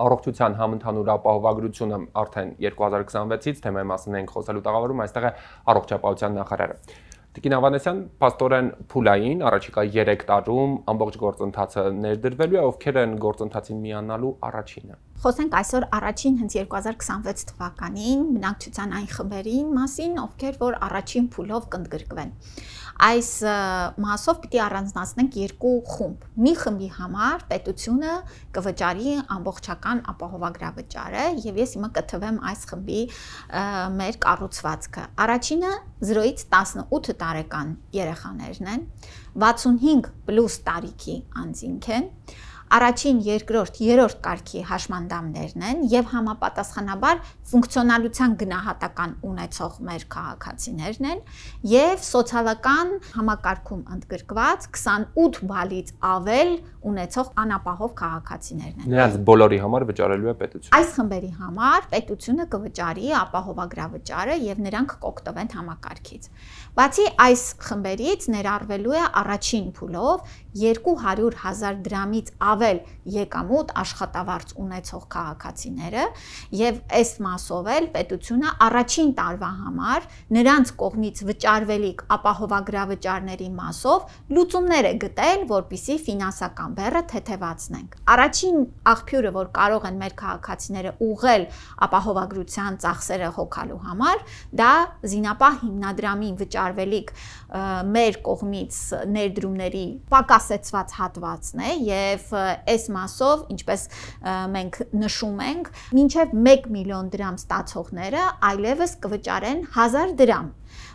Առողջության համընդհանուր ապահովագրությունը արդեն 2026-ից թեմայի մասին ենք խոսելու տաղավարում, այստեղ է առողջապահության նախարարը։ Տիկին Ավանեսյան, փաստորեն փուլային առաջիկա 3 տարում ամբողջ գործընթացը ներդրվելու է, ովքեր են գործընթացին միանալու առաջինը։ Խոսենք այսօր առաջին հենց 2026 թվականին բնակչության այն խմբերին մասին, ովքեր որ առաջին փուլով կընդգրկվեն։ Այս մասով պիտի առանձնացնենք երկու խումբ։ Մի խմբի համար պետությունը կվճարի ամբողջական ապահովագրավճարը, եւ ես հիմա կթվեմ այս խմբի մեր կառուցվածքը։ Առաջինը 0-ից 18 տարեկան երեխաներն են, 65+ տարիքի անձինք են, առաջին, երկրորդ, երրորդ կարգի հաշմանդամներն են եւ համապատասխանաբար ֆունկցիոնալության գնահատական ունեցող մեր քաղաքացիներն են եւ սոցիալական համակարգում ընդգրկված 28 բալից ավել ունեցող անապահով քաղաքացիներն են։ Նրանց բոլորի համար վճարելու է պետությունը։ Այս խմբերի համար պետությունը կվճարի ապահովագրավճարը եւ նրանք կօգտվեն համակարգից։ Բացի այս խմբերից ներառվելու է առաջին փուլով 200,000 դրամից ավել եկամուտ աշխատավարձ ունեցող քաղաքացիները եւ այս մասով էլ պետությունը առաջին տարվա համար նրանց կողմից վճարվելիք ապահովագրավճարների մասով լուծումներ է գտել, որպիսի ֆինանսական բեռը թեթևացնենք։ Առաջին աղբյուրը, որ կարող են մեր քաղաքացիները ուղղել ապահովագրության ծախսերը հոգալու համար, դա զինապահ հիմնադրամին վճարվելիք մեր կողմից ներդրումների պակասեցված հատվածն է եւ այս մասով, ինչպես մենք նշում ենք, մինչև 1 միլիոն դրամ ստացողները այլևս կվճարեն 1000 դրամ։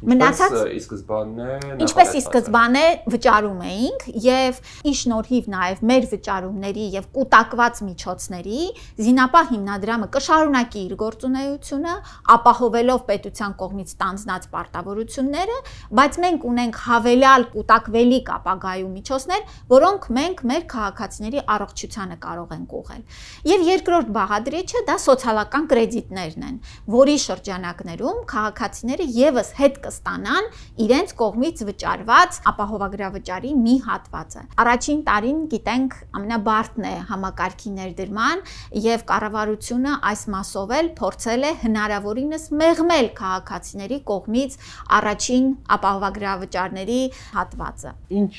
Մնացած ի սկզբանե վճարում էինք եւ ի շնորհիվ նաեւ մեր վճարումների եւ կուտակված միջոցների զինապահ հիմնադրամը կշարունակի իր գործունեությունը, ապահովելով պետության կողմից ստանձնած պարտավորությունները, բայց մենք ունենք հավելյալ կուտակվելիք ապագայում միջոցներ, որոնք մենք մեր քաղաքացիների առողջությանը կարող ենք ուղղել։ Եվ երկրորդ բաղադրիչը դա սոցիալական կրեդիտներն են, որի շրջանակներում քաղաքացիները եւս հետ կստանան իրենց կողմից վճարված ապահովագրավճարի մի հատվածը։ Առաջին տարին գիտենք ամենաբարդն է համակարգի ներդրման եւ կառավարությունը այս մասով էլ փորձել է հնարավորինս մեղմել քաղաքացիների կողմից առաջին ապահովագրավճարների հատվածը։ Ինչ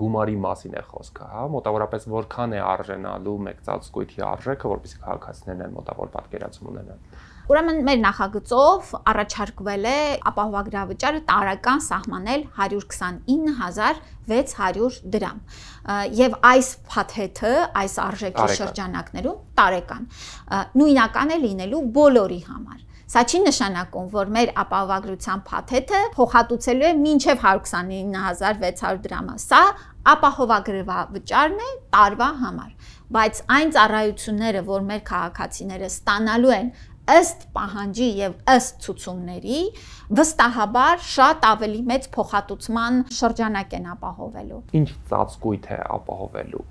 գումարի մասին է խոսքը, հա, մոտավորապես որքան է արժենալու մեկ ծածկույթի արժեքը, որպեսզի քաղաքացիներն մոտավոր պատկերացում ունենան։ Ուրեմն մեր նախագծով առաջարկվել է ապահովագրավճարը տարեկան սահմանել 129,600 դրամ եւ այս փաթեթը այս արժեքի շրջանակներում տարեկան նույնական է լինելու բոլորի համար։ Սա չի նշանակում, որ մեր ապահովագրության փաթեթը փոխհատուցելու է մինչև 129,600 դրամը։ Սա ապահովագրավճարն է տարվա համար, բայց այն ծառայությունները, որ մեր քաղաքացիները ստանալու են ըստ պահանջի եւ ըստ ցուցումների, վստահաբար շատ ավելի մեծ փոխհատուցման շրջանակ են ապահովելու։ Ինչ ծածկույթ է ապահովելու։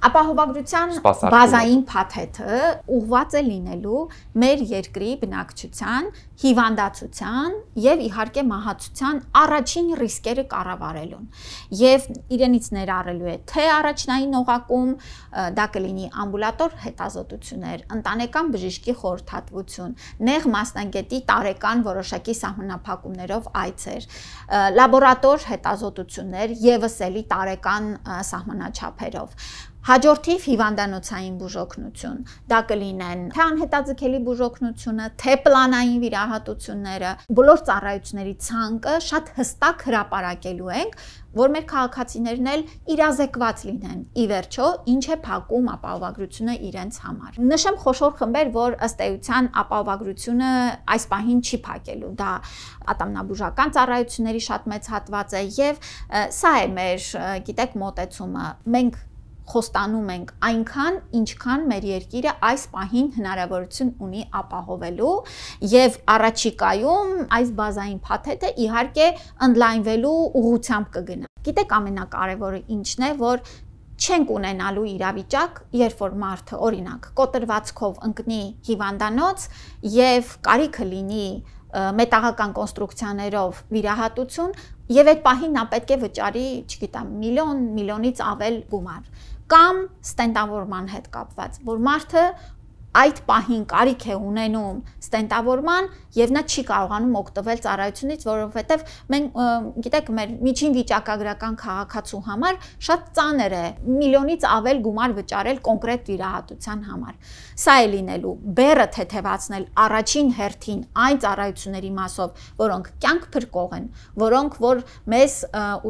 Ապահովագրության բազային փաթեթը ուղղված է լինելու մեր երկրի բնակչության, հիվանդացության եւ իհարկե մահացության առաջին ռիսկերը կառավարելուն։ Եվ իրենից ներառելու է թե առաջնային օղակում դա կլինի ամբուլատոր հետազոտություններ, ընտանեկան բժշկի խորհրդատվություն, նեղ մասնագետի տարեկան որոշակի սահմանափակումներով այցեր, լաբորատոր հետազոտություններ եւս էլի տարեկան սահմանաչափերով։ Հաջորդիվ հիվանդանոցային բուժօգնություն, դա կլինեն թե անհետաձգելի բուժօգնությունը, թե պլանային վիրահատությունները, բոլոր ծառայությունների ցանկը շատ հստակ հրապարակելու ենք, որ մեր քաղաքացիներն էլ իրազեկված լինեն, ի վերջո, ինչ է փակում ապահովագրությունը իրենց համար։ Նշեմ խոշոր խմբեր, որ ըստ էության ապահովագրությունը այս պահին չի փակելու, դա ատամնաբուժական ծառայությունների շատ մեծ հատված է եւ սա է մեր, գիտեք, մոտեցումը։ Մենք խոստանում ենք այնքան, ինչքան մեր երկիրը այս պահին հնարավորություն ունի ապահովելու եւ առաջիկայում այս բազային փաթեթը իհարկե ընդլայնվելու ուղղությամբ կգնա։ Գիտեք ամենակարևորը ինչն է, որ չենք ունենալու իրավիճակ, երբ որ մարդը օրինակ կոտրվածքով ընկնի հիվանդանոց եւ կարիքը լինի մետաղական կոնստրուկցիաներով վիրահատություն եւ այդ պահին նա պետք է վճարի, չգիտեմ, միլիոնից ավել գումար կամ ստենտավորման հետ կապված, որ մարդը այդ պահին կարիք է ունենում ստենտավորման եւ նա չի կարողանում օգտվել ծառայությունից, որովհետեւ մենք գիտեք, մեր միջին վիճակագրական քաղաքացու համար շատ ծանր է միլիոնից ավել գումար վճարել կոնկրետ վիրահատության համար։ Սա է լինելու բեռը թեթևացնել առաջին հերթին այն ծառայությունների մասով, որոնք կյանք փրկող են, որոնք որ մեզ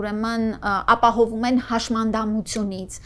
ուրեմն ապահովում են հաշմանդամությունից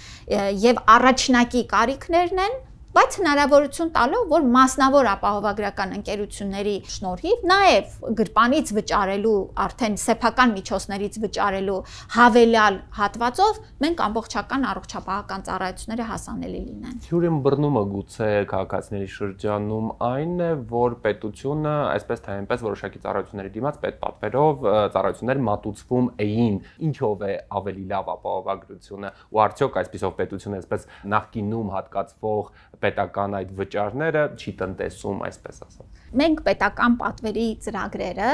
եւ առաջնակի կարիքներն են, բայց հնարավորություն տալով, որ մասնավոր ապահովագրական ընկերությունների շնորհիվ նաև գրպանից վճարելու, արդեն սեփական միջոցներից վճարելու հավելյալ հատվածով մենք ամբողջական առողջապահական ծառայությունները հասանելի լինեն։ Հյուրին բռնումը գուցե քաղաքացիների շրջանում այն է, որ պետությունը այսպես թե այնպես որոշակի ծառայությունների դիմաց պետպատվերով ծառայություններ մատուցվում էին, ինչով է ավելի լավ ապահովագրությունը, ու արդյոք այսպիսով պետությունը այսպես նախկինում հատկացվող պետական այդ վճարները չի տնտեսում, այսպես ասած։ Մենք պետական պատվերի ծրագրերը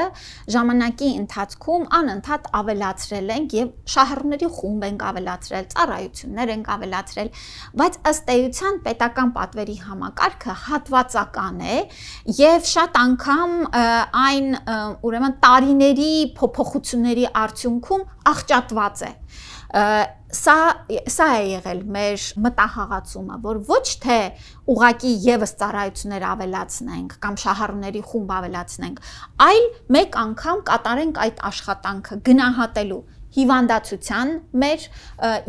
ժամանակի ընթացքում անընդհատ ավելացրել ենք եւ շահառուների խումբ ենք ավելացրել, ծառայություններ ենք ավելացրել, բայց ըստ էության պետական պատվերի համակարգը հատվածական է եւ շատ անգամ այն ուրեմն տարիների փոփոխությունների արդյունքում աղճատված է։ Սա է եղել մեր մտահղացումը, որ ոչ թե ուղակի եւս ծառայություններ ավելացնենք կամ շահառուների խումբ ավելացնենք, այլ մեկ անգամ կատարենք այդ աշխատանքը գնահատելու հիվանդացության մեր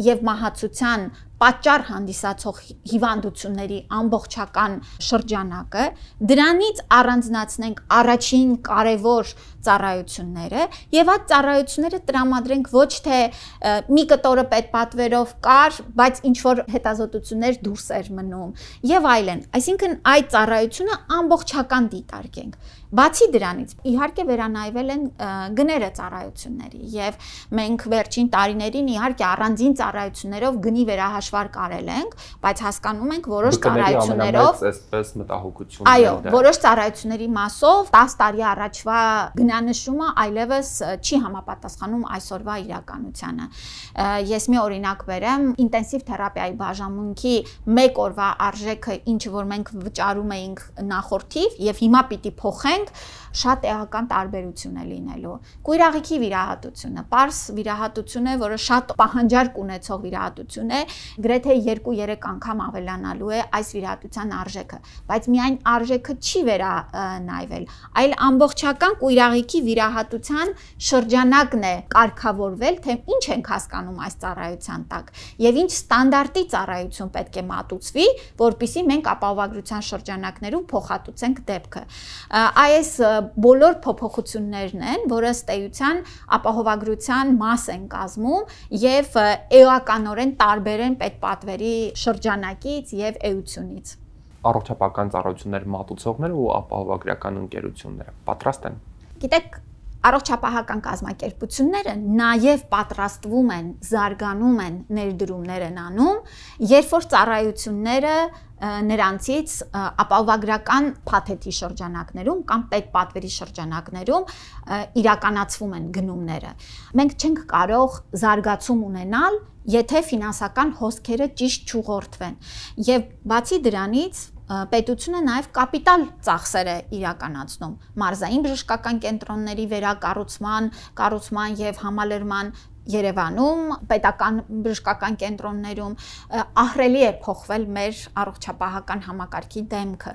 եւ մահացության պատճառ հանդիսացող հիվանդությունների ամբողջական շրջանակը, դրանից առանձնացնենք առաջին կարևոր ծառայությունները եւ այդ ծառայությունները տրամադրենք ոչ թե մի կտորը պետպատվերով կար, բայց ինչ որ հետազոտություններ դուրս էր մնում եւ այլն, այսինքն այդ ծառայությունը ամբողջական դիտարկենք։ Բացի դրանից, իհարկե վերանայվել են գները ծառայությունների եւ մենք վերջին տարիներին իհարկե առանձին ծառայություններով գնի վերահաշվարկ արել ենք, բայց հասկանում ենք որոշ ծառայություններով այսպես մտահոգություն։ Այո, որոշ ծառայությունների մասով 10 տարի առաջվա գնանշումը այլևս չի համապատասխանում այսօրվա իրականությանը։ Ես մի օրինակ բերեմ, ինտենսիվ թերապիայի բաժանմունքի 1 օրվա արժեքը, ինչ որ մենք վճարում էինք նախորդիվ եւ հիմա պիտի փոխենք, շատ էական տարբերություն է լինելու։ Կույրաղիքի վիրահատությունը, պարզ վիրահատություն է, որը շատ պահանջարկ ունեցող վիրահատություն է, գրեթե 2-3 անգամ ավելանալու է այս վիրահատության արժեքը, բայց միայն արժեքը չի վերանայվել, այլ ամբողջական կույրաղիքի վիրահատության շրջանակն է կարգավորվել, թե ինչ ենք հասկանում այս ծառայության տակ եւ ինչ ստանդարտի ծառայություն պետք է մատուցվի, որպեսզի մենք ապահովագրության շրջանակներում փոխհատուցենք դեպքը։ Այս բոլոր փոփոխություններն են, որը ըստ էության ապահովագրության մաս են կազմում եւ էականորեն տարբեր են պետպատվերի շրջանակից եւ էությունից։ Առողջապահական ծառայություններ մատուցողները ու ապահովագրական ընկերությունները պատրաստ են։ Գիտեք, առողջապահական կազմակերպությունները նաև պատրաստվում են, զարգանում են, ներդրումներ են անում, երբ որ ծառայությունները նրանցից ապահովագրական փաթեթի շրջանակներում կամ պետպատվերի շրջանակներում իրականացվում են գնումները։ Մենք չենք կարող զարգացում ունենալ, եթե ֆինանսական հոսքերը ճիշտ չուղղորդվեն։ Եվ բացի դրանից պետությունը նաև կապիտալ ծախսեր է իրականացնում մարզային բժշկական կենտրոնների վերակառուցման, կառուցման եւ համալրման Երևանում, պետական բժշկական կենտրոններում ահռելի է փոխվել մեր առողջապահական համակարգի դեմքը։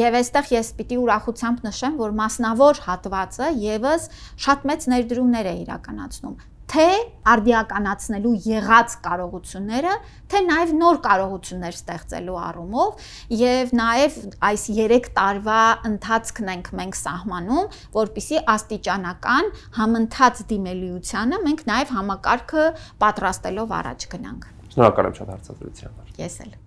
Եվ այստեղ ես պիտի ուրախությամբ նշեմ, որ մասնավոր հատվածը եւս շատ մեծ ներդրումներ է իրականացնում, թե արդիականացնելու եղած կարողությունները, թե նաև նոր կարողություններ ստեղծելու առումով եւ նաև այս 3 տարվա ընթացքն ենք մենք սահմանում, որպեսզի աստիճանական համընթաց դիմելիությանը մենք նաև համակարգը պատրաստելով առաջ գնանք։ Շնորհակալ եմ շատ հարցազրույցի համար։ Ես էլ